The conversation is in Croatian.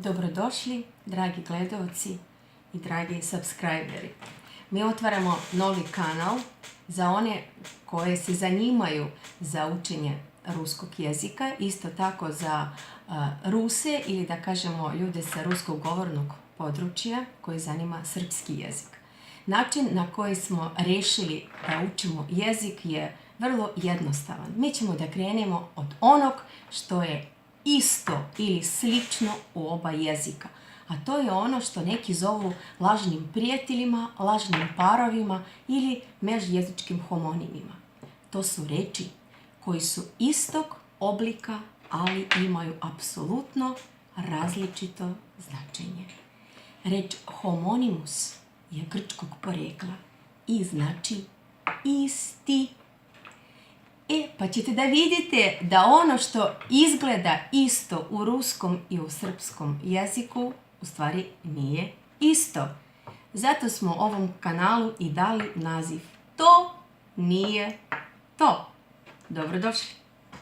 Dobrodošli, dragi gledalci i dragi subscriberi. Mi otvaramo novi kanal za one koje se zanimaju za učenje ruskog jezika, isto tako za Ruse ili da kažemo ljude sa ruskog govornog područja koji zanima srpski jezik. Način na koji smo rešili da učimo jezik je vrlo jednostavan. Mi ćemo da krenemo od onog što je isto ili slično u oba jezika. A to je ono što neki zovu lažnim prijateljima, lažnim parovima ili međujezičkim homonimima. To su reči koji su istog oblika, ali imaju apsolutno različito značenje. Reč homonimus je grčkog porekla i znači isti. Pa ćete da vidite da ono što izgleda isto u ruskom i u srpskom jeziku u stvari nije isto. Zato smo ovom kanalu i dali naziv To nije to. Dobrodošli!